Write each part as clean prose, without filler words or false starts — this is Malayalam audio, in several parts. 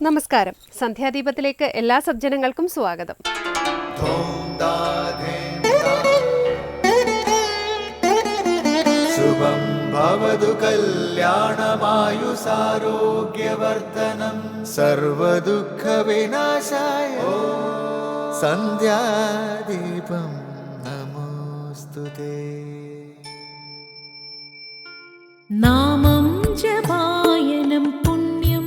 നമസ്കാരം. സന്ധ്യാദീപത്തിലേക്ക് എല്ലാ സജ്ജനങ്ങൾക്കും സ്വാഗതം. ശുഭം ഭവതു കല്യാണമായുസാരോഗ്യവർദ്ധനം സർവദുഃഖ വിനാശായ സന്ധ്യാദീപം നമോസ്തുതേ. നാമം ജപായനം പുണ്യം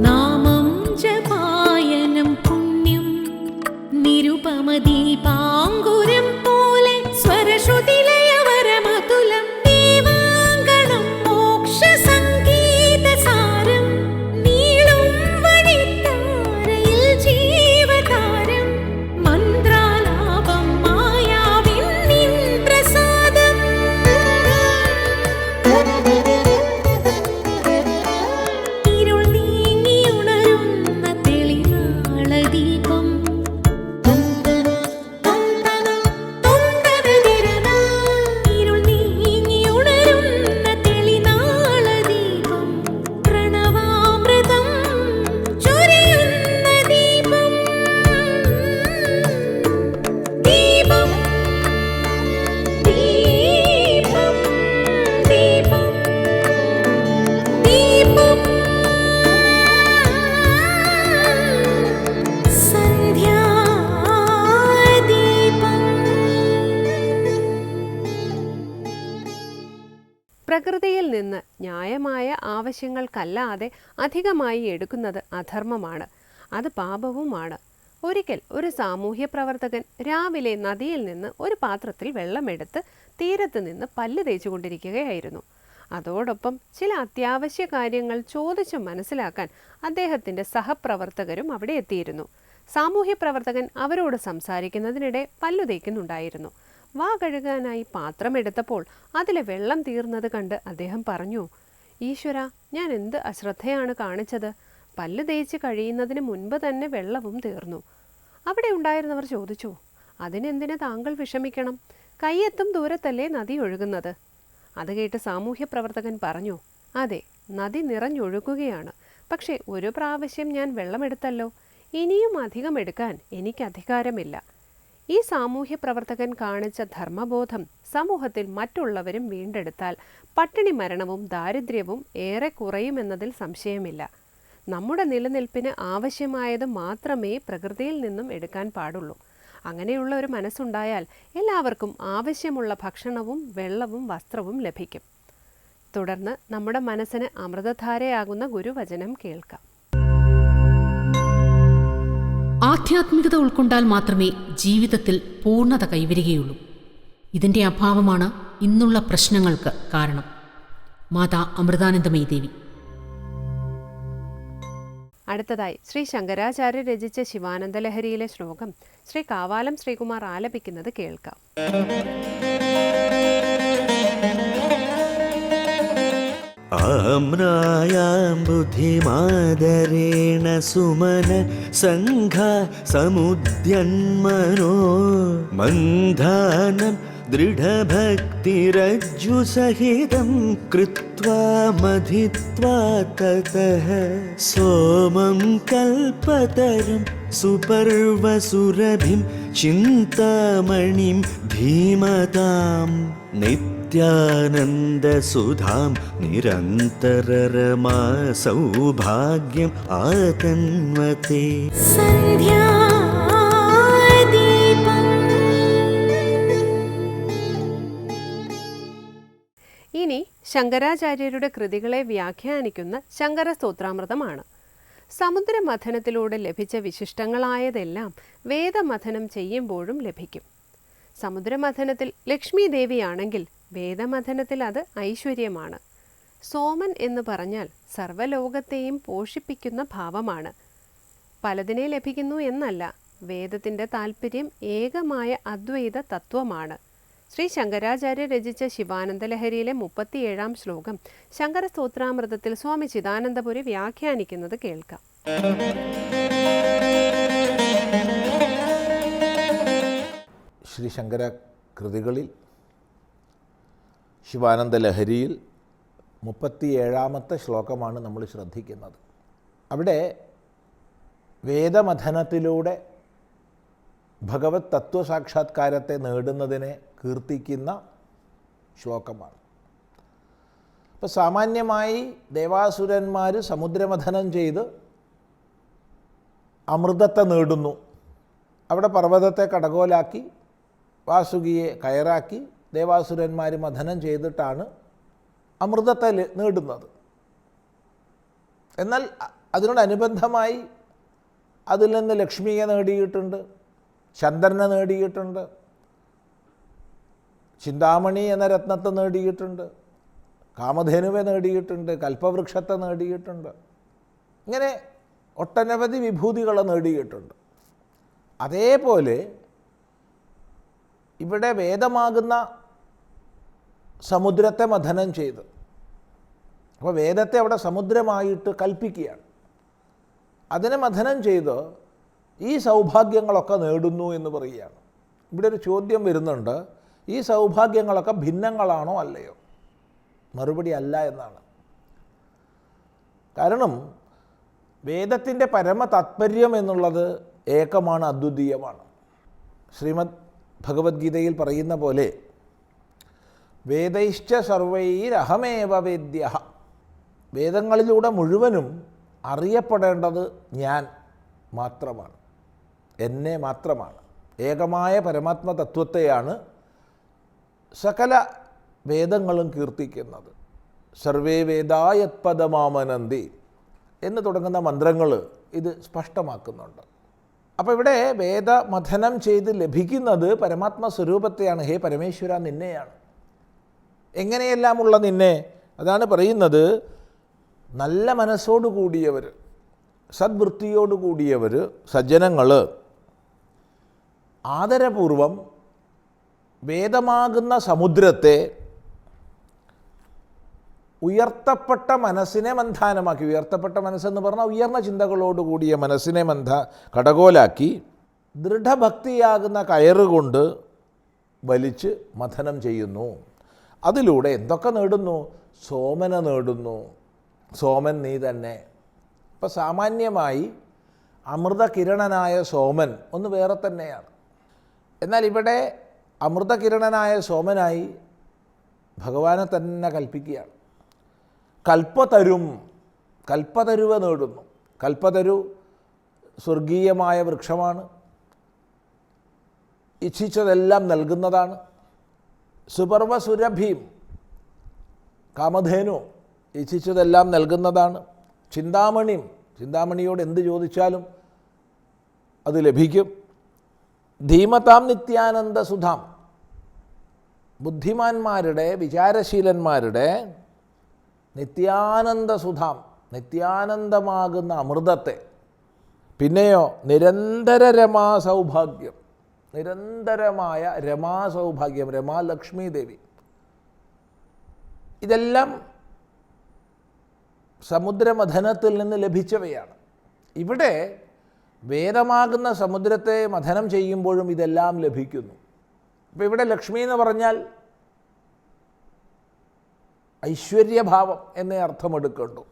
നാമം ജപായനം പുണ്യം നിരുപമദീപാങ്കുരം പോലെ സ്വരശ്രുതിലയവരമതുലം ദീവാങ്കണം മോക്ഷസംഗീതസാരം നീളും വഴിത്താരയിൽ ജീവതാരം മന്ത്രാലാപം മായാവിൻ നിൻ പ്രസാദം ഇരുൾ നീങ്ങിയുണരുന്ന തെളിനാളദീപം ഇരുൾ നീങ്ങിയുണരുന്ന തെളിനാളദീപം പ്രണവാമൃതം ചൊരിയുന്ന ദീപം ദീപം ദീപം ദീപം ദീപം സന്ധ്യാദീപം. പ്രകൃതിയിൽ നിന്ന് ന്യായമായ ആവശ്യങ്ങൾക്കല്ലാതെ അധികമായി എടുക്കുന്നത് അധർമ്മമാണ്, അത് പാപവുമാണ്. ഒരിക്കൽ ഒരു സാമൂഹ്യ പ്രവർത്തകൻ രാവിലെ നദിയിൽ നിന്ന് ഒരു പാത്രത്തിൽ വെള്ളമെടുത്ത് തീരത്ത് നിന്ന് പല്ല് തേച്ചുകൊണ്ടിരിക്കുകയായിരുന്നു. അതോടൊപ്പം ചില അത്യാവശ്യ കാര്യങ്ങൾ ചോദിച്ചു മനസ്സിലാക്കാൻ അദ്ദേഹത്തിൻ്റെ സഹപ്രവർത്തകരും അവിടെ എത്തിയിരുന്നു. സാമൂഹ്യ പ്രവർത്തകൻ അവരോട് സംസാരിക്കുന്നതിനിടെ പല്ലു തേക്കുന്നുണ്ടായിരുന്നു. വാ കഴുകാനായി പാത്രമെടുത്തപ്പോൾ അതിലെ വെള്ളം തീർന്നത് കണ്ട് അദ്ദേഹം പറഞ്ഞു, ഈശ്വര, ഞാൻ എന്ത് അശ്രദ്ധയാണ് കാണിച്ചത്. പല്ല് തേച്ച് കഴിയുന്നതിന് മുൻപ് തന്നെ വെള്ളവും തീർന്നു. അവിടെ ഉണ്ടായിരുന്നവർ ചോദിച്ചു, അതിനെന്തിന് താങ്കൾ വിഷമിക്കണം? കയ്യെത്തും ദൂരത്തല്ലേ നദി ഒഴുകുന്നത്? അത് കേട്ട് സാമൂഹ്യ പ്രവർത്തകൻ പറഞ്ഞു, അതെ, നദി നിറഞ്ഞൊഴുകുകയാണ്. പക്ഷേ ഒരു പ്രാവശ്യം ഞാൻ വെള്ളമെടുത്തല്ലോ, ഇനിയും അധികം എടുക്കാൻ എനിക്ക് അധികാരമില്ല. ഈ സാമൂഹ്യ പ്രവർത്തകൻ കാണിച്ച ധർമ്മബോധം സമൂഹത്തിൽ മറ്റുള്ളവരും വീണ്ടെടുത്താൽ പട്ടിണി മരണവും ദാരിദ്ര്യവും ഏറെ കുറയുമെന്നതിൽ സംശയമില്ല. നമ്മുടെ നിലനിൽപ്പിന് ആവശ്യമായത് മാത്രമേ പ്രകൃതിയിൽ നിന്നും എടുക്കാൻ പാടുള്ളൂ. അങ്ങനെയുള്ള ഒരു മനസ്സുണ്ടായാൽ എല്ലാവർക്കും ആവശ്യമുള്ള ഭക്ഷണവും വെള്ളവും വസ്ത്രവും ലഭിക്കും. തുടർന്ന് നമ്മുടെ മനസ്സിന് അമൃതധാരയാകുന്ന ഗുരുവചനം കേൾക്കാം. ആധ്യാത്മികത ഉൾക്കൊണ്ടാൽ മാത്രമേ ജീവിതത്തിൽ പൂർണ്ണത കൈവരികയുള്ളൂ. ഇതിൻ്റെ അഭാവമാണ് ഇന്നുള്ള പ്രശ്നങ്ങൾക്ക് കാരണം. മാതാ അമൃതാനന്ദമയി ദേവി. അടുത്തതായി ശ്രീ ശങ്കരാചാര്യ രചിച്ച ശിവാനന്ദലഹരിയിലെ ശ്ലോകം ശ്രീ കാവാലം ശ്രീകുമാർ ആലപിക്കുന്നത് കേൾക്കാം. ആമ്നായാം ബുദ്ധിമാദരേണ സുമന സംഘാ സമുദ്യന്മനോ മന്ധാനം ദൃഢഭക്തിരജ്ജുസഹിതം കൃത്വാ മഥിത്വാ തതഃ സോമം കൽപതരും സുപർവസുരഭിം ചിന്താമണിം ധീമതാം നിത്യാനന്ദസുധാം നിരന്തരരമാ സൗഭാഗ്യം ആതന്വതേ. ഇനി ശങ്കരാചാര്യരുടെ കൃതികളെ വ്യാഖ്യാനിക്കുന്ന ശങ്കരസ്തോത്രാമൃതമാണ്. സമുദ്രമഥനത്തിലൂടെ ലഭിച്ച വിശിഷ്ടങ്ങളായതെല്ലാം വേദമഥനം ചെയ്യുമ്പോഴും ലഭിക്കും. സമുദ്രമഥനത്തിൽ ലക്ഷ്മി ദേവിയാണെങ്കിൽ വേദമഥനത്തിൽ അത് ഐശ്വര്യമാണ്. സോമൻ എന്ന് പറഞ്ഞാൽ സർവ്വലോകത്തെയും പോഷിപ്പിക്കുന്ന ഭാവമാണ്. പലതിനെ ലഭിക്കുന്നു എന്നല്ല, വേദത്തിൻ്റെ താല്പര്യം ഏകമായ അദ്വൈത തത്വമാണ്. ശ്രീ ശങ്കരാചാര്യ രചിച്ച ശിവാനന്ദലഹരിയിലെ 37-ാം ശ്ലോകം ശങ്കരസ്തോത്രാമൃതത്തിൽ സ്വാമി ചിദാനന്ദപുരി വ്യാഖ്യാനിക്കുന്നത് കേൾക്കാം. ആദിശങ്കര കൃതികളിൽ ശിവാനന്ദ ലഹരിയിൽ 37ാമത്തെ ശ്ലോകമാണ് നമ്മൾ ശ്രദ്ധിക്കുന്നത്. അവിടെ വേദമഥനത്തിലൂടെ ഭഗവത് തത്വസാക്ഷാത്കാരത്തെ നേടുന്നതിനെ കീർത്തിക്കുന്ന ശ്ലോകമാണ്. അപ്പോൾ സാമാന്യമായി ദേവാസുരന്മാർ സമുദ്രമഥനം ചെയ്ത് അമൃതത്തെ നേടുന്നു. അവിടെ പർവ്വതത്തെ കടകോലാക്കി വാസുകിയെ കയറാക്കി ദേവാസുരന്മാർ മഥനം ചെയ്തിട്ടാണ് അമൃതത്തെ നേടുന്നത്. എന്നാൽ അതിനോടനുബന്ധമായി അതിൽ നിന്ന് ലക്ഷ്മിയെ നേടിയിട്ടുണ്ട്, ചന്ദ്രനെ നേടിയിട്ടുണ്ട്, ചിന്താമണി എന്ന രത്നത്തെ നേടിയിട്ടുണ്ട്, കാമധേനുവെ നേടിയിട്ടുണ്ട്, കൽപ്പവൃക്ഷത്തെ നേടിയിട്ടുണ്ട്. ഇങ്ങനെ ഒട്ടനവധി വിഭൂതികളെ നേടിയിട്ടുണ്ട്. അതേപോലെ ഇവിടെ വേദമാകുന്ന സമുദ്രത്തെ മഥനം ചെയ്ത്, അപ്പോൾ വേദത്തെ അവിടെ സമുദ്രമായിട്ട് കൽപ്പിക്കുകയാണ്. അതിനെ മഥനം ചെയ്ത് ഈ സൗഭാഗ്യങ്ങളൊക്കെ നേടുന്നു എന്ന് പറയുകയാണ്. ഇവിടെ ഒരു ചോദ്യം വരുന്നുണ്ട്, ഈ സൗഭാഗ്യങ്ങളൊക്കെ ഭിന്നങ്ങളാണോ അല്ലയോ? മറുപടി അല്ല എന്നാണ്. കാരണം വേദത്തിൻ്റെ പരമ താത്പര്യം എന്നുള്ളത് ഏകമാണ്, അദ്വിതീയമാണ്. ശ്രീമദ് ഭഗവത്ഗീതയിൽ പറയുന്ന പോലെ വേദൈശ്ച സർവൈരഹമേവ വേദ്യ, വേദങ്ങളിലൂടെ മുഴുവനും അറിയപ്പെടേണ്ടത് ഞാൻ മാത്രമാണ്, എന്നെ മാത്രമാണ്. ഏകമായ പരമാത്മ തത്വത്തെയാണ് സകല വേദങ്ങളും കീർത്തിക്കുന്നത്. സർവേ വേദാ യത്പദമാമനന്തി എന്ന് തുടങ്ങുന്ന മന്ത്രങ്ങൾ ഇത് സ്പഷ്ടമാക്കുന്നുണ്ട്. അപ്പോൾ ഇവിടെ വേദമഥനം ചെയ്ത് ലഭിക്കുന്നത് പരമാത്മ സ്വരൂപത്തെയാണ്. ഹേ പരമേശ്വര, നിന്നെയാണ്. എങ്ങനെയെല്ലാമുള്ള നിന്നെ? അതാണ് പറയുന്നത്, നല്ല മനസ്സോടു കൂടിയവർ, സദ്വൃത്തിയോടു കൂടിയവർ, സജ്ജനങ്ങൾ ആദരപൂർവം വേദമാകുന്ന സമുദ്രത്തെ ഉയർത്തപ്പെട്ട മനസ്സിനെ മന്ഥാനമാക്കി, ഉയർത്തപ്പെട്ട മനസ്സെന്ന് പറഞ്ഞാൽ ഉയർന്ന ചിന്തകളോടുകൂടിയ മനസ്സിനെ കടകോലാക്കി ദൃഢഭക്തിയാകുന്ന കയറുകൊണ്ട് വലിച്ച് മഥനം ചെയ്യുന്നു. അതിലൂടെ എന്തൊക്കെ നേടുന്നു? സോമന നേടുന്നു. സോമൻ നീ തന്നെ. ഇപ്പം സാമാന്യമായി അമൃതകിരണനായ സോമൻ ഒന്ന് വേറെ തന്നെയാണ്. എന്നാൽ ഇവിടെ അമൃതകിരണനായ സോമനായി ഭഗവാനെ തന്നെ കൽപ്പിക്കുകയാണ്. കൽപ്പതരുവ നേടുന്നു. കൽപ്പതരു സ്വർഗീയമായ വൃക്ഷമാണ്, ഇച്ഛിച്ചതെല്ലാം നൽകുന്നതാണ്. സുപർവസുരഭീം, കാമധേനു, ഇച്ഛിച്ചതെല്ലാം നൽകുന്നതാണ്. ചിന്താമണിയോട് എന്ത് ചോദിച്ചാലും അത് ലഭിക്കും. ധീമതാം നിത്യാനന്ദ സുധാം, ബുദ്ധിമാന്മാരുടെ, വിചാരശീലന്മാരുടെ നിത്യാനന്ദ സുധാം, നിത്യാനന്ദമാകുന്ന അമൃതത്തെ. പിന്നെയോ നിരന്തര രമാസൗഭാഗ്യം, നിരന്തരമായ രമാസൗഭാഗ്യം, രമാലക്ഷ്മി ദേവി. ഇതെല്ലാം സമുദ്രമഥനത്തിൽ നിന്ന് ലഭിച്ചവയാണ്. ഇവിടെ വേദമാകുന്ന സമുദ്രത്തെ മഥനം ചെയ്യുമ്പോഴും ഇതെല്ലാം ലഭിക്കുന്നു. അപ്പോൾ ഇവിടെ ലക്ഷ്മി എന്ന് പറഞ്ഞാൽ ഐശ്വര്യഭാവം എന്നേ അർത്ഥമെടുക്കേണ്ടു.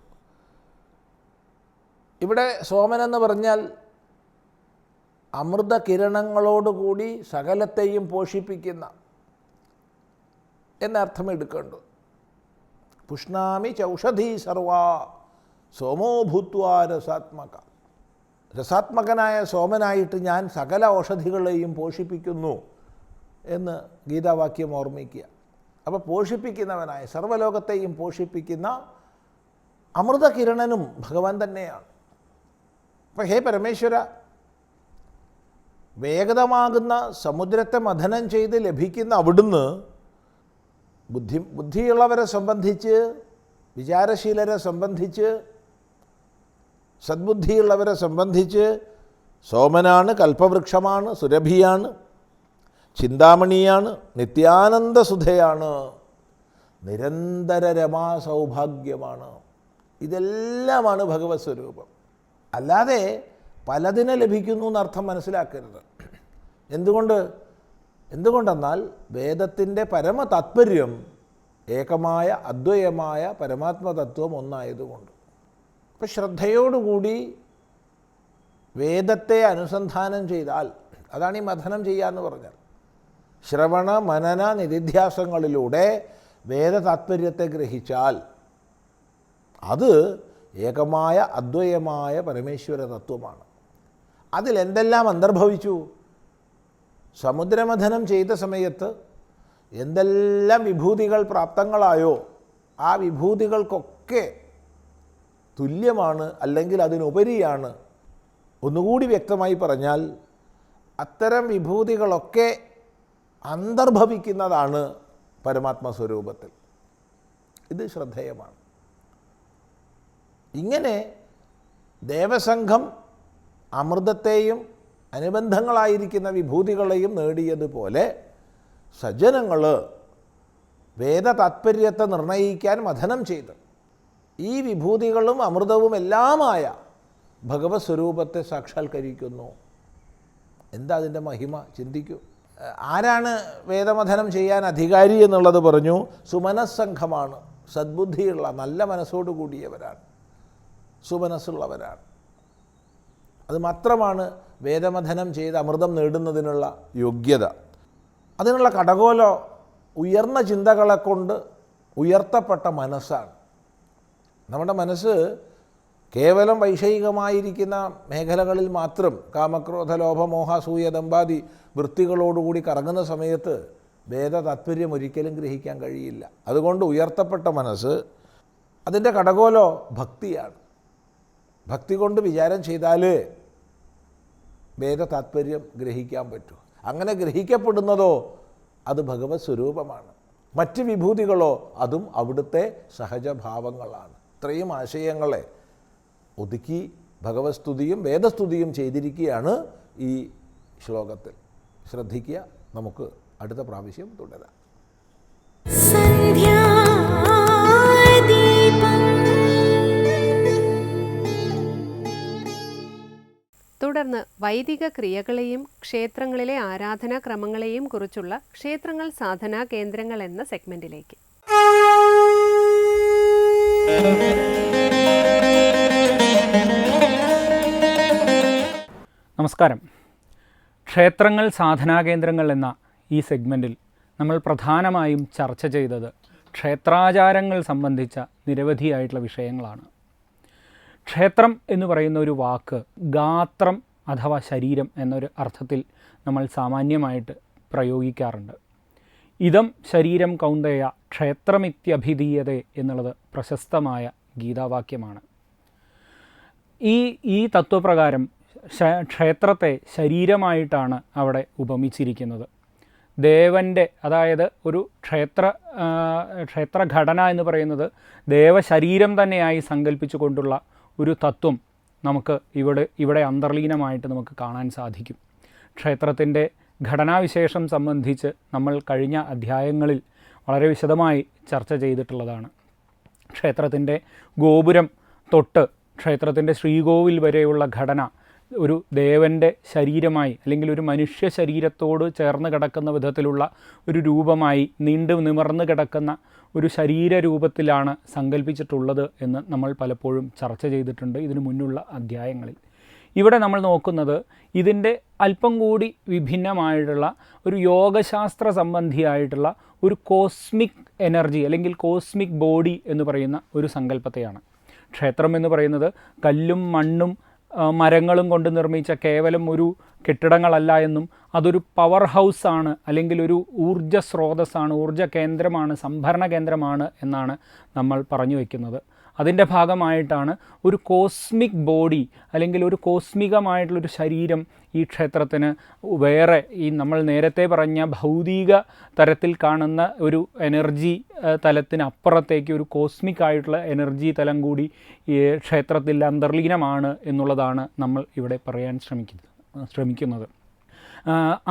ഇവിടെ സോമൻ എന്ന് പറഞ്ഞാൽ അമൃതകിരണങ്ങളോടുകൂടി സകലത്തെയും പോഷിപ്പിക്കുന്ന എന്നർത്ഥം എടുക്കേണ്ടു. പുഷ്ണാമി ചൗഷധീ സർവാ സോമോ ഭൂത്വാ രസാത്മക, രസാത്മകനായ സോമനായിട്ട് ഞാൻ സകല ഔഷധികളെയും പോഷിപ്പിക്കുന്നു എന്ന് ഗീതാവാക്യം ഓർമ്മിക്കുക. അപ്പോൾ പോഷിപ്പിക്കുന്നവനായ, സർവ്വലോകത്തെയും പോഷിപ്പിക്കുന്ന അമൃതകിരണനും ഭഗവാൻ തന്നെയാണ്. അപ്പോൾ ഹേ പരമേശ്വര, വേഗതമാകുന്ന സമുദ്രത്തെ മഥനം ചെയ്ത് ലഭിക്കുന്ന അവിടുന്ന് ബുദ്ധിയുള്ളവരെ സംബന്ധിച്ച്, വിചാരശീലരെ സംബന്ധിച്ച്, സദ്ബുദ്ധിയുള്ളവരെ സംബന്ധിച്ച് സോമനാണ്, കൽപ്പവൃക്ഷമാണ്, സുരഭിയാണ്, ചിന്താമണിയാണ്, നിത്യാനന്ദസുധയാണ്, നിരന്തര രമാസൗഭാഗ്യമാണ്. ഇതെല്ലാമാണ് ഭഗവത് സ്വരൂപം. അല്ലാതെ പലതിനെ ലഭിക്കുന്നു എന്നർത്ഥം മനസ്സിലാക്കരുത്. എന്തുകൊണ്ട്? എന്തുകൊണ്ടെന്നാൽ വേദത്തിൻ്റെ പരമ താത്പര്യം ഏകമായ അദ്വയമായ പരമാത്മതത്വം ഒന്നായതുകൊണ്ട്. അപ്പം ശ്രദ്ധയോടുകൂടി വേദത്തെ അനുസന്ധാനം ചെയ്താൽ, അതാണ് ഈ മഥനം ചെയ്യുക എന്ന് പറഞ്ഞാൽ, ശ്രവണ മനന നിധിധ്യാസങ്ങളിലൂടെ വേദ താത്പര്യത്തെ ഗ്രഹിച്ചാൽ അത് ഏകമായ അദ്വയമായ പരമേശ്വര തത്വമാണ്. അതിലെന്തെല്ലാം അന്തർഭവിച്ചു? സമുദ്രമഥനം ചെയ്ത സമയത്ത് എന്തെല്ലാം വിഭൂതികൾ പ്രാപ്തങ്ങളായോ ആ വിഭൂതികൾക്കൊക്കെ തുല്യമാണ്, അല്ലെങ്കിൽ അതിനുപരിയാണ്. ഒന്നുകൂടി വ്യക്തമായി പറഞ്ഞാൽ അത്തരം വിഭൂതികളൊക്കെ അന്തർഭവിക്കുന്നതാണ് പരമാത്മസ്വരൂപത്തിൽ. ഇത് ശ്രദ്ധേയമാണ്. ഇങ്ങനെ ദേവസംഘം അമൃതത്തെയും അനുബന്ധങ്ങളായിരിക്കുന്ന വിഭൂതികളെയും നേടിയതുപോലെ സജ്ജനങ്ങൾ വേദ താത്പര്യത്തെ നിർണയിക്കാൻ മഥനം ചെയ്ത് ഈ വിഭൂതികളും അമൃതവും എല്ലാമായ ഭഗവത് സ്വരൂപത്തെ സാക്ഷാത്കരിക്കുന്നു. എന്താ അതിൻ്റെ മഹിമ? ചിന്തിക്കൂ. ആരാണ് വേദമഥനം ചെയ്യാൻ അധികാരി എന്നുള്ളത് പറഞ്ഞു. സുമനസ്സംഘമാണ്, സദ്ബുദ്ധിയുള്ള നല്ല മനസ്സോടു കൂടിയവരാണ്, സുമനസ്സുള്ളവരാണ്. അത് മാത്രമാണ് വേദമഥനം ചെയ്ത് അമൃതം നേടുന്നതിനുള്ള യോഗ്യത. അതിനുള്ള കടകോലോ ഉയർന്ന ചിന്തകളെ കൊണ്ട് ഉയർത്തപ്പെട്ട മനസ്സാണ്. നമ്മുടെ മനസ്സ് കേവലം വൈഷയികമായിരിക്കുന്ന മേഖലകളിൽ മാത്രം കാമക്രോധ ലോഭമോഹ അസൂയ ദമ്പാദി വൃത്തികളോടുകൂടി കറങ്ങുന്ന സമയത്ത് വേദ താത്പര്യം ഒരിക്കലും ഗ്രഹിക്കാൻ കഴിയില്ല. അതുകൊണ്ട് ഉയർത്തപ്പെട്ട മനസ്സ്, അതിൻ്റെ കടകോലോ ഭക്തിയാണ്. ഭക്തി കൊണ്ട് വിചാരം ചെയ്താൽ വേദ താത്പര്യം ഗ്രഹിക്കാൻ പറ്റൂ. അങ്ങനെ ഗ്രഹിക്കപ്പെടുന്നതോ അത് ഭഗവത് സ്വരൂപമാണ്. മറ്റ് വിഭൂതികളോ അതും അവിടുത്തെ സഹജഭാവങ്ങളാണ്. ഇത്രയും ആശയങ്ങളെ ഒതുക്കി ഭഗവത് സ്തുതിയും വേദസ്തുതിയും ചെയ്തിരിക്കുകയാണ് ഈ ശ്ലോകത്തിൽ. ശ്രദ്ധിക്കുക. നമുക്ക് അടുത്ത പ്രാവശ്യം തുടരാം. തുടർന്ന് വൈദിക ക്രിയകളെയും ക്ഷേത്രങ്ങളിലെ ആരാധനാക്രമങ്ങളെയും കുറിച്ചുള്ള ക്ഷേത്രങ്ങൾ സാധനാ കേന്ദ്രങ്ങൾ എന്ന സെഗ്മെന്റിലേക്ക്. നമസ്കാരം. ക്ഷേത്രങ്ങൾ സാധനാകേന്ദ്രങ്ങൾ എന്ന ഈ സെഗ്മെൻറ്റിൽ നമ്മൾ പ്രധാനമായും ചർച്ച ചെയ്തത് ക്ഷേത്രാചാരങ്ങൾ സംബന്ധിച്ച നിരവധിയായിട്ടുള്ള വിഷയങ്ങളാണ്. ക്ഷേത്രം എന്ന് പറയുന്ന ഒരു വാക്ക് ഗാത്രം അഥവാ ശരീരം എന്നൊരു അർത്ഥത്തിൽ നമ്മൾ സാമാന്യമായിട്ട് പ്രയോഗിക്കാറുണ്ട്. ഇദം ശരീരം കൗന്ദയ ക്ഷേത്രമിത്യഭിധീയതേ എന്നുള്ളത് പ്രശസ്തമായ ഗീതാവാക്യമാണ്. ഈ തത്വപ്രകാരം ക്ഷേത്രത്തെ ശരീരമായിട്ടാണ് അവിടെ ഉപമിച്ചിരിക്കുന്നത്. ദേവൻ്റെ, അതായത് ഒരു ക്ഷേത്രഘടന എന്ന് പറയുന്നത് ദേവശരീരം തന്നെയായി സങ്കല്പിച്ചുകൊണ്ടുള്ള ഒരു തത്വം നമുക്ക് ഇവിടെ അന്തർലീനമായിട്ട് നമുക്ക് കാണാൻ സാധിക്കും. ക്ഷേത്രത്തിൻ്റെ ഘടനാവിശേഷം സംബന്ധിച്ച് നമ്മൾ കഴിഞ്ഞ അധ്യായങ്ങളിൽ വളരെ വിശദമായി ചർച്ച ചെയ്തിട്ടുള്ളതാണ്. ക്ഷേത്രത്തിൻ്റെ ഗോപുരം തൊട്ട് ക്ഷേത്രത്തിൻ്റെ ശ്രീകോവിൽ വരെയുള്ള ഘടന ഒരു ദേവൻ്റെ ശരീരമായി, അല്ലെങ്കിൽ ഒരു മനുഷ്യ ശരീരത്തോട് ചേർന്ന് കിടക്കുന്ന വിധത്തിലുള്ള ഒരു രൂപമായി, നീണ്ടു നിവർന്ന് കിടക്കുന്ന ഒരു ശരീരരൂപത്തിലാണ് സങ്കല്പിച്ചിട്ടുള്ളത് എന്ന് നമ്മൾ പലപ്പോഴും ചർച്ച ചെയ്തിട്ടുണ്ട് ഇതിനു മുന്നുള്ള അധ്യായങ്ങളിൽ. ഇവിടെ നമ്മൾ നോക്കുന്നത് ഇതിൻ്റെ അല്പം കൂടി വിഭിന്നമായിട്ടുള്ള ഒരു യോഗശാസ്ത്ര സംബന്ധിയായിട്ടുള്ള ഒരു കോസ്മിക് എനർജി അല്ലെങ്കിൽ കോസ്മിക് ബോഡി എന്ന് പറയുന്ന ഒരു സങ്കല്പത്തെയാണ്. ക്ഷേത്രം എന്ന് പറയുന്നത് കല്ലും മണ്ണും മരങ്ങളും കൊണ്ട് നിർമ്മിച്ച കേവലം ഒരു കെട്ടിടങ്ങളല്ല എന്നും അതൊരു പവർ ഹൗസാണ്, അല്ലെങ്കിൽ ഒരു ഊർജ്ജ സ്രോതസ്സാണ്, ഊർജ്ജ കേന്ദ്രമാണ്, സംഭരണ കേന്ദ്രമാണ് എന്നാണ് നമ്മൾ പറഞ്ഞു വയ്ക്കുന്നത്. അതിൻ്റെ ഭാഗമായിട്ടാണ് ഒരു കോസ്മിക് ബോഡി അല്ലെങ്കിൽ ഒരു കോസ്മികമായിട്ടുള്ളൊരു ശരീരം ഈ ക്ഷേത്രത്തിന് വേറെ ഈ നമ്മൾ നേരത്തെ പറഞ്ഞ ഭൗതിക തരത്തിൽ കാണുന്ന ഒരു എനർജി തലത്തിനപ്പുറത്തേക്ക് ഒരു കോസ്മിക് ആയിട്ടുള്ള എനർജി തലം കൂടി ഈ ക്ഷേത്രത്തിൽ അന്തർലീനമാണ് എന്നുള്ളതാണ് നമ്മൾ ഇവിടെ പറയാൻ ശ്രമിക്കുന്നത്.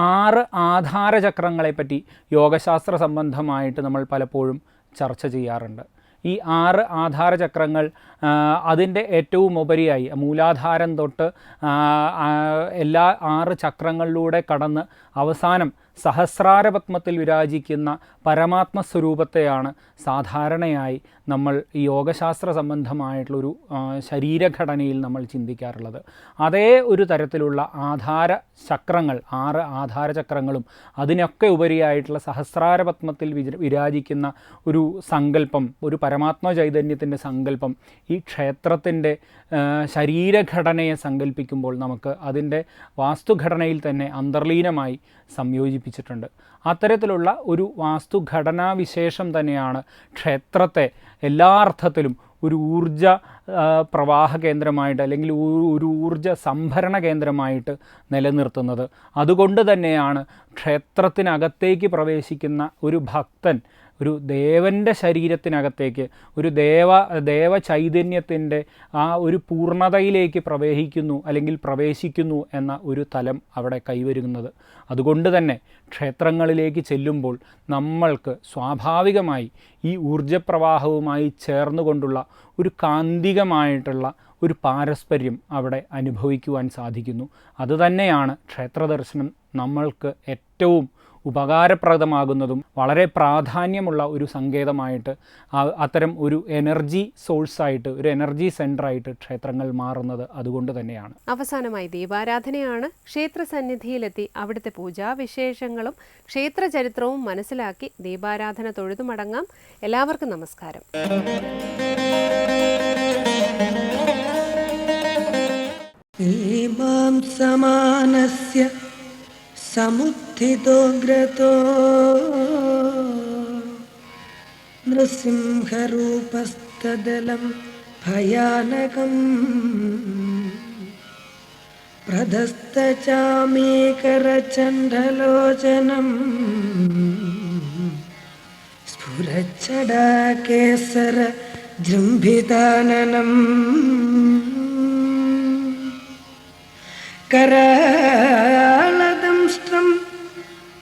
6 ആധാരചക്രങ്ങളെപ്പറ്റി യോഗശാസ്ത്ര സംബന്ധമായിട്ട് നമ്മൾ പലപ്പോഴും ചർച്ച ചെയ്യാറുണ്ട്. ഈ 6 ആധാരചക്രങ്ങൾ അതിൻ്റെ ഏറ്റവും ഉപരിയായി മൂലാധാരം തൊട്ട് എല്ലാ 6 ചക്രങ്ങളിലൂടെ കടന്ന് അവസാനം സഹസ്രാരപത്മത്തിൽ വിരാജിക്കുന്ന പരമാത്മസ്വരൂപത്തെയാണ് സാധാരണയായി നമ്മൾ ഈ യോഗശാസ്ത്ര സംബന്ധമായിട്ടുള്ളൊരു ശരീരഘടനയിൽ നമ്മൾ ചിന്തിക്കാറുള്ളത്. അതേ ഒരു തരത്തിലുള്ള ആധാര ചക്രങ്ങൾ, 6 ആധാരചക്രങ്ങളും അതിനൊക്കെ ഉപരിയായിട്ടുള്ള സഹസ്രാരപത്മത്തിൽ വിരാജിക്കുന്ന ഒരു സങ്കല്പം, ഒരു പരമാത്മ ചൈതന്യത്തിൻ്റെ സങ്കല്പം ഈ ക്ഷേത്രത്തിൻ്റെ ശരീരഘടനയെ സങ്കല്പിക്കുമ്പോൾ നമുക്ക് അതിൻ്റെ വാസ്തുഘടനയിൽ തന്നെ അന്തർലീനമായി സംയോജിപ്പിച്ചിട്ടുണ്ട്. അത്തരത്തിലുള്ള ഒരു വാസ്തുഘടനാവിശേഷം തന്നെയാണ് ക്ഷേത്രത്തെ എല്ലാ അർത്ഥത്തിലും ഒരു ഊർജ പ്രവാഹ കേന്ദ്രമായിട്ട് അല്ലെങ്കിൽ ഒരു ഊർജ സംഭരണ കേന്ദ്രമായിട്ട് നിലനിർത്തുന്നത്. അതുകൊണ്ട് തന്നെയാണ് ക്ഷേത്രത്തിനകത്തേക്ക് പ്രവേശിക്കുന്ന ഒരു ഭക്തൻ ഒരു ദേവൻ്റെ ശരീരത്തിനകത്തേക്ക്, ഒരു ദേവ ചൈതന്യത്തിൻ്റെ ആ ഒരു പൂർണ്ണതയിലേക്ക് പ്രവേശിക്കുന്നു എന്ന ഒരു തലം അവിടെ കൈവരുന്നത്. അതുകൊണ്ട് തന്നെ ക്ഷേത്രങ്ങളിലേക്ക് ചെല്ലുമ്പോൾ നമ്മൾക്ക് സ്വാഭാവികമായി ഈ ഊർജപ്രവാഹവുമായി ചേർന്നുകൊണ്ടുള്ള ഒരു കാന്തികമായിട്ടുള്ള ഒരു പാരസ്പര്യം അവിടെ അനുഭവിക്കുവാൻ സാധിക്കുന്നു. അതുതന്നെയാണ് ക്ഷേത്രദർശനം നമ്മൾക്ക് ഏറ്റവും ഉപകാരപ്രദമാകുന്നതും വളരെ പ്രാധാന്യമുള്ള ഒരു സങ്കേതമായിട്ട്, അത്തരം ഒരു എനർജി സോഴ്സായിട്ട്, ഒരു എനർജി സെൻ്ററായിട്ട് ക്ഷേത്രങ്ങൾ മാറുന്നത് അതുകൊണ്ട് തന്നെയാണ്. അവസാനമായി ദീപാരാധനയാണ്. ക്ഷേത്ര സന്നിധിയിലെത്തി അവിടുത്തെ പൂജാവിശേഷങ്ങളും ക്ഷേത്ര ചരിത്രവും മനസ്സിലാക്കി ദീപാരാധന തൊഴുതുമടങ്ങാം. എല്ലാവർക്കും നമസ്കാരം. സമാനസ്യ സമുദ്ധിതോഗ്രതോ നൃസിംഹരൂപസ്തദലം ഭയാനകം പ്രധസ്തചാമീകരചണ്ഡലോചനം സ്ഫുരച്ഛടാകേസര ജൃംഭിതാനനം കരാളദംഷ്ട്രം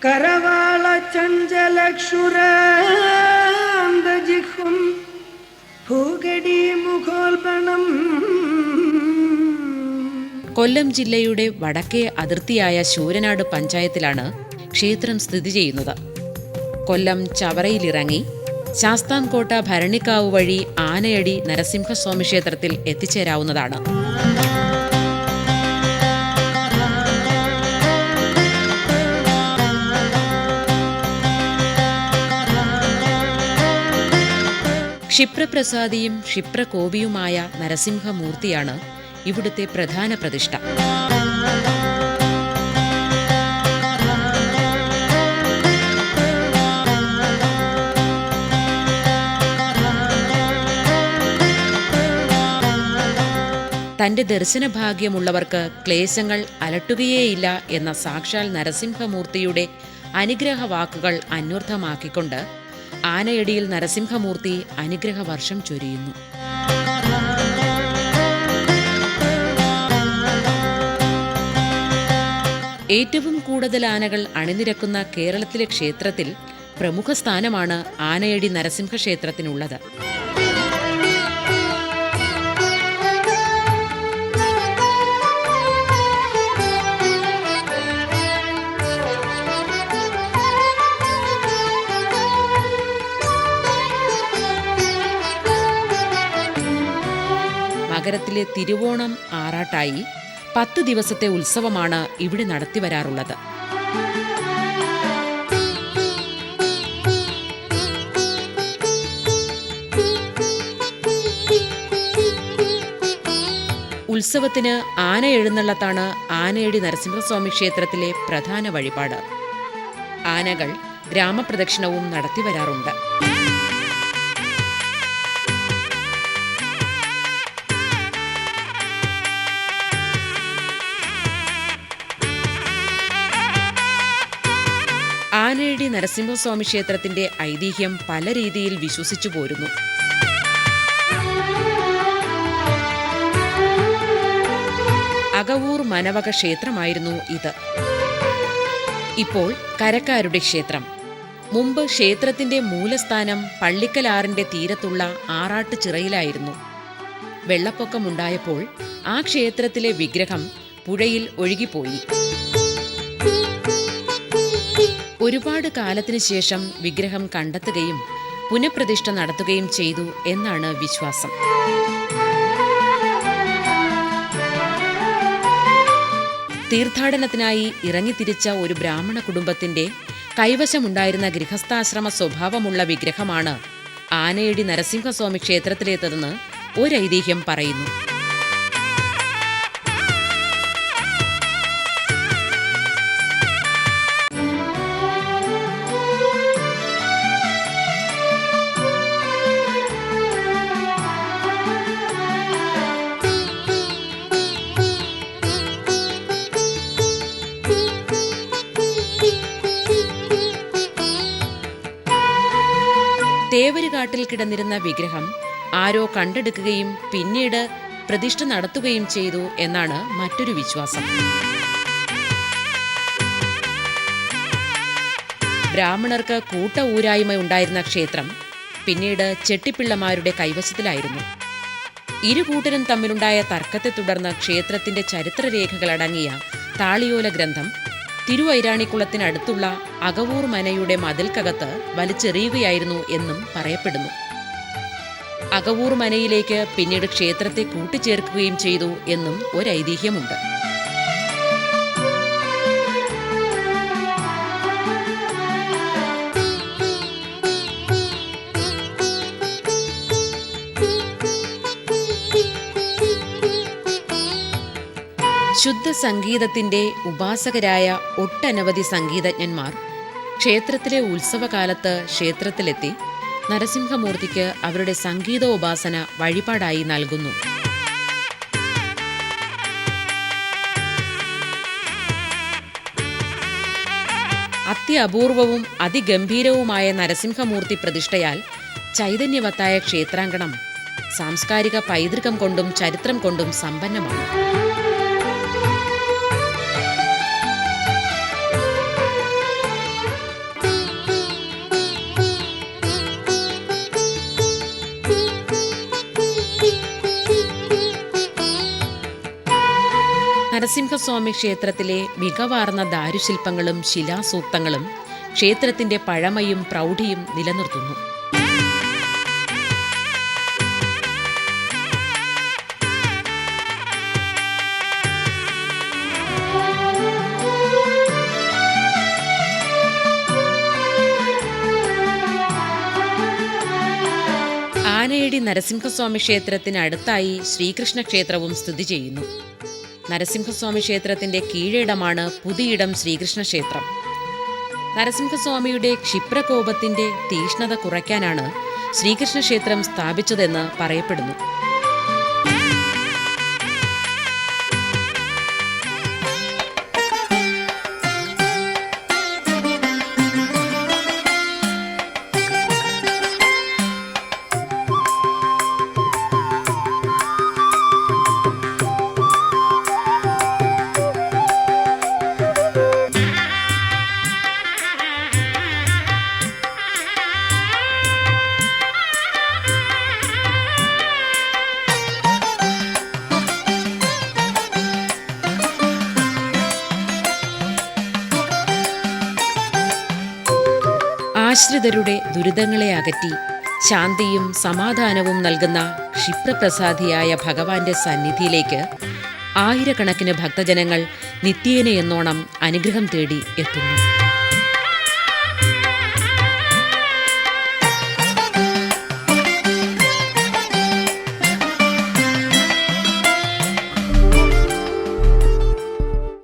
കരവാളചഞ്ചലക്ഷുരാന്തജിഹ്വം ഭൂഗഡീമുഖോൽപണം. കൊല്ലം ജില്ലയുടെ വടക്കേ അതിർത്തിയായ ശൂരനാട് പഞ്ചായത്തിലാണ് ക്ഷേത്രം സ്ഥിതി ചെയ്യുന്നത്. കൊല്ലം ചവറയിലിറങ്ങി ശാസ്താംകോട്ട ഭരണിക്കാവ് വഴി ആനയടി നരസിംഹസ്വാമി ക്ഷേത്രത്തിൽ എത്തിച്ചേരാവുന്നതാണ്. ക്ഷിപ്രപ്രസാദിയും ക്ഷിപ്രകോപിയുമായ നരസിംഹമൂർത്തിയാണ് ഇവിടുത്തെ പ്രധാന പ്രതിഷ്ഠ. തന്റെ ദർശനഭാഗ്യമുള്ളവർക്ക് ക്ലേശങ്ങൾ അലട്ടുകയേയില്ല എന്ന സാക്ഷാൽ നരസിംഹമൂർത്തിയുടെ അനുഗ്രഹവാക്കുകൾ അന്വർത്ഥമാക്കിക്കൊണ്ട് ആനയടിയിൽ നരസിംഹമൂർത്തി അനുഗ്രഹവർഷം ചൊരിയുന്നു. ഏറ്റവും കൂടുതൽ ആനകൾ അണിനിരക്കുന്ന കേരളത്തിലെ ക്ഷേത്രത്തിൽ പ്രമുഖ സ്ഥാനമാണ് ആനയടി നരസിംഹ ക്ഷേത്രത്തിനുള്ളത്. നഗരത്തിലെ തിരുവോണം ആറാട്ടായി 10 ദിവസത്തെ ഉത്സവമാണ് ഇവിടെ നടത്തിവരാറുള്ളത്. ഉത്സവത്തിന് ആന എഴുന്നള്ളത്താണ് ആനയടി നരസിംഹസ്വാമി ക്ഷേത്രത്തിലെ പ്രധാന വഴിപാട്. ആനകൾ ഗ്രാമപ്രദക്ഷിണവും നടത്തിവരാറുണ്ട്. ആനയടി നരസിംഹസ്വാമി ക്ഷേത്രത്തിന്റെ ഐതിഹ്യം പല രീതിയിൽ വിശ്വസിച്ചു പോരുന്നു. അകവൂർ മനവക ക്ഷേത്രമായിരുന്നു ഇത്. ഇപ്പോൾ കരക്കാരുടെ ക്ഷേത്രം. മുമ്പ് ക്ഷേത്രത്തിന്റെ മൂലസ്ഥാനം പള്ളിക്കലാറിന്റെ തീരത്തുള്ള ആറാട്ടുചിറയിലായിരുന്നു. വെള്ളപ്പൊക്കമുണ്ടായപ്പോൾ ആ ക്ഷേത്രത്തിലെ വിഗ്രഹം പുഴയിൽ ഒഴുകിപ്പോയി. ഒരുപാട് കാലത്തിനു ശേഷം വിഗ്രഹം കണ്ടെത്തുകയും പുനഃപ്രതിഷ്ഠ നടത്തുകയും ചെയ്തു എന്നാണ് വിശ്വാസം. തീർത്ഥാടനത്തിനായി ഇറങ്ങിത്തിരിച്ച ഒരു ബ്രാഹ്മണ കുടുംബത്തിന്റെ കൈവശമുണ്ടായിരുന്ന ഗൃഹസ്ഥാശ്രമ സ്വഭാവമുള്ള വിഗ്രഹമാണ് ആനയടി നരസിംഹസ്വാമി ക്ഷേത്രത്തിലേത്തതെന്ന് ഒരൈതിഹ്യം പറയുന്നു. തേവരുകാട്ടിൽ കിടന്നിരുന്ന വിഗ്രഹം ആരോ കണ്ടെടുക്കുകയും പിന്നീട് പ്രതിഷ്ഠ നടത്തുകയും ചെയ്തു എന്നാണ് മറ്റൊരു വിശ്വാസം. ബ്രാഹ്മണർക്ക് കൂട്ട ഊരായ്മ ഉണ്ടായിരുന്ന ക്ഷേത്രം പിന്നീട് ചെട്ടിപ്പിള്ളമാരുടെ കൈവശത്തിലായിരുന്നു. ഇരുകൂട്ടരും തമ്മിലുണ്ടായ തർക്കത്തെ തുടർന്ന് ക്ഷേത്രത്തിന്റെ ചരിത്രരേഖകളടങ്ങിയ താളിയോല ഗ്രന്ഥം തിരുവൈരാണിക്കുളത്തിനടുത്തുള്ള അകവൂർ മനയുടെ മതിൽക്കകത്ത് വലിച്ചെറിയുകയായിരുന്നു എന്നും പറയപ്പെടുന്നു. അകവൂർ മനയിലേക്ക് പിന്നീട് ക്ഷേത്രത്തെ കൂട്ടിച്ചേർക്കുകയും ചെയ്തു എന്നും ഒരൈതിഹ്യമുണ്ട്. ശുദ്ധ സംഗീതത്തിന്റെ ഉപാസകരായ ഒട്ടനവധി സംഗീതജ്ഞന്മാർ ക്ഷേത്രത്തിലെ ഉത്സവകാലത്ത് ക്ഷേത്രത്തിലെത്തി നരസിംഹമൂർത്തിക്ക് അവരുടെ സംഗീതോപാസന വഴിപാടായി നൽകുന്നു. അത്യപൂർവവും അതിഗംഭീരവുമായ നരസിംഹമൂർത്തി പ്രതിഷ്ഠയാൽ ചൈതന്യവത്തായ ക്ഷേത്രാങ്കണം സാംസ്കാരിക പൈതൃകം കൊണ്ടും ചരിത്രം കൊണ്ടും സമ്പന്നമാണ്. നരസിംഹസ്വാമി ക്ഷേത്രത്തിലെ മികവാർന്ന ദാരുശില്പങ്ങളും ശിലാസൂക്തങ്ങളും ക്ഷേത്രത്തിന്റെ പഴമയും പ്രൗഢിയും നിലനിർത്തുന്നു. ആനയടി നരസിംഹസ്വാമി ക്ഷേത്രത്തിനടുത്തായി ശ്രീകൃഷ്ണ ക്ഷേത്രവും സ്ഥിതി ചെയ്യുന്നു. നരസിംഹസ്വാമി ക്ഷേത്രത്തിന്റെ കീഴിടമാണ് പുതിയിടം ശ്രീകൃഷ്ണ ക്ഷേത്രം. നരസിംഹസ്വാമിയുടെ ക്ഷിപ്രകോപത്തിന്റെ തീഷ്ണത കുറയ്ക്കാനാണ് ശ്രീകൃഷ്ണ ക്ഷേത്രം സ്ഥാപിച്ചതെന്ന് പറയപ്പെടുന്നു. ആശ്രിതരുടെ ദുരിതങ്ങളെ അകറ്റി ശാന്തിയും സമാധാനവും നൽകുന്ന ക്ഷിപ്രപ്രസാദിയായ ഭഗവാന്റെ സന്നിധിയിലേക്ക് ആയിരക്കണക്കിന് ഭക്തജനങ്ങൾ നിത്യേന എന്നോണം അനുഗ്രഹം തേടി എത്തുന്നു.